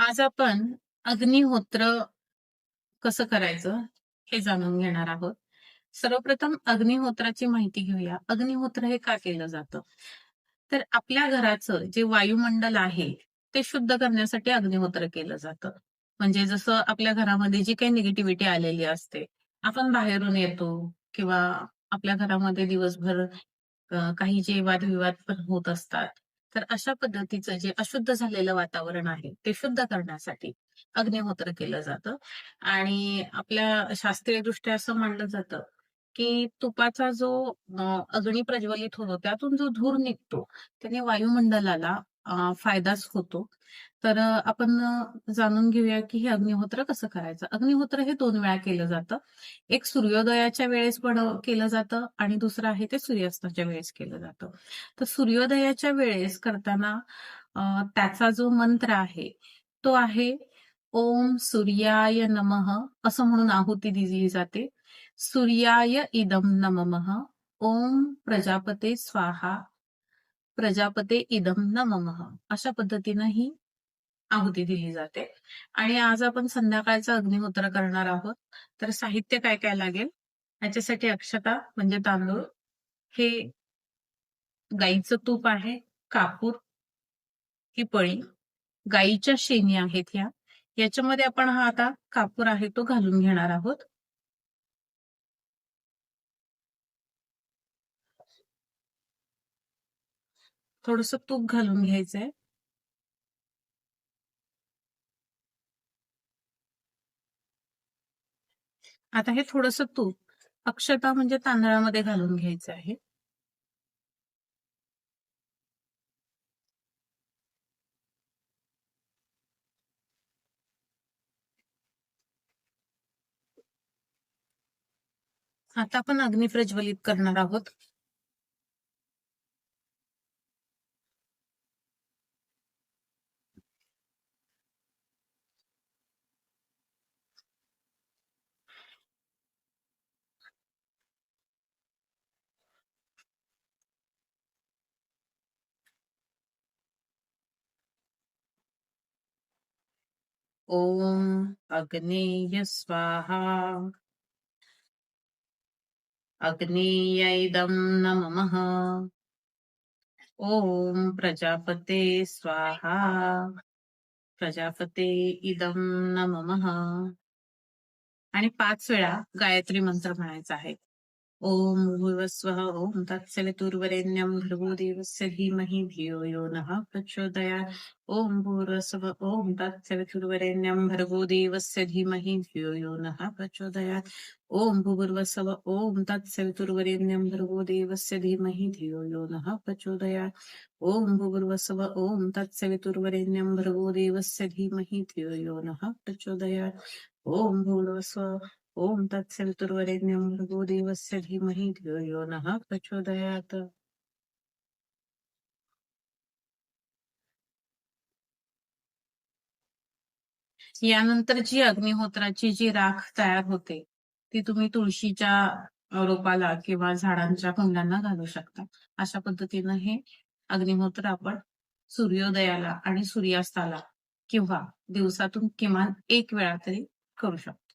आज आपण अग्निहोत्र कसं करायचं हे जाणून घेणार आहोत. सर्वप्रथम अग्निहोत्राची माहिती घेऊया. अग्निहोत्र हे का केलं जातं? तर आपल्या घराचं जे वायुमंडल आहे, ते शुद्ध करण्यासाठी अग्निहोत्र केलं जातं. म्हणजे जसं आपल्या घरामध्ये जी काही निगेटिव्हिटी आलेली असते, आपण बाहेरून येतो किंवा आपल्या घरामध्ये दिवसभर काही जे वादविवाद पण होत असतात. तर अशा पद्धतीचं जे अशुद्ध झालेलं वातावरण आहे, ते शुद्ध करण्यासाठी अग्निहोत्र केलं जातं. आणि आपल्या शास्त्रीयदृष्ट्या असं मानलं जातं, की तुपाचा जो अग्नी प्रज्वलित होतो, त्यातून जो धूर निघतो, त्याने वायुमंडलाला फायदाच होतो. तर आपण जाणून घेऊया, की हे अग्निहोत्र कसं करायचं. अग्निहोत्र हे 2 वेळा केलं जातं. एक सूर्योदयाच्या वेळेस पण केलं जातं आणि दुसरं आहे ते सूर्यास्ताच्या वेळेस केलं जातं. तर सूर्योदयाच्या वेळेस करताना अ, त्याचा जो मंत्र आहे, तो आहे ओम सूर्याय नमः असं म्हणून आहुती दिली जाते. सूर्याय इदं नमः. ओम प्रजापते स्वाहा. प्रजापते इदं नमः. अशा पद्धतीनं ही आहुती दिली जाते. आणि आज आपण संध्याकाळचं अग्निहोत्र करणार आहोत. तर साहित्य काय काय लागेल? याच्यासाठी अक्षता म्हणजे तांदूळ, हे गाईचं तूप आहे, कापूर, ही पळी, गाईच्या शेणी आहेत ह्या. याच्यामध्ये आपण हा आता कापूर आहे तो घालून घेणार आहोत. थोडंसं तूप घालून घ्यायचंय. आता हे थोडंसं तूप अक्षता म्हणजे तांदळामध्ये घालून घ्यायचं आहे. आता आपण अग्नी प्रज्वलित करणार आहोत. ओम अग्नेय स्वाहा. अग्नेयैदं नमः. ओम प्रजापते स्वाहा. प्रजापते इदं नमः. आणि 5 वेळा गायत्री मंत्र म्हणायचा आहे. ओम भूर्भुवस्वः ओम तत्सवितुर्वरेण्यं भर्गो देवस्य धीमहि धियो यो नः प्रचोदयात्. ओम भूर्भुवस्वः ओम तत्सवितुर्वरेण्यं भर्गो देवस्य धीमहि धियो यो नः प्रचोदयात्. ओम भूर्भुवस्वः ओम तत्सवितुर्वरेण्यं भर्गो देवस्य धीमहि धियो यो नः प्रचोदयात्. ओम भूर्भुवस्वः ओम तत्सवितुर्वरेण्यं भर्गो देवस्य धीमहि धियो यो नः प्रचोदयात्. ओम भूर्भुवस्वः ओम तत्सवितुर्वरेण्यं भर्गो देवस्य धीमहि धियो यो नः प्रचोदयात्. यानंतर जी अग्निहोत्राची जी राख तयार होते, ती तुम्ही तुळशीच्या रोपाला किंवा झाडांच्या कुंड्यांना घालू शकता. अशा पद्धतीनं हे अग्निहोत्र आपण सूर्योदयाला आणि सूर्यास्ताला किंवा दिवसातून किमान 1 वेळा तरी करू शकतो.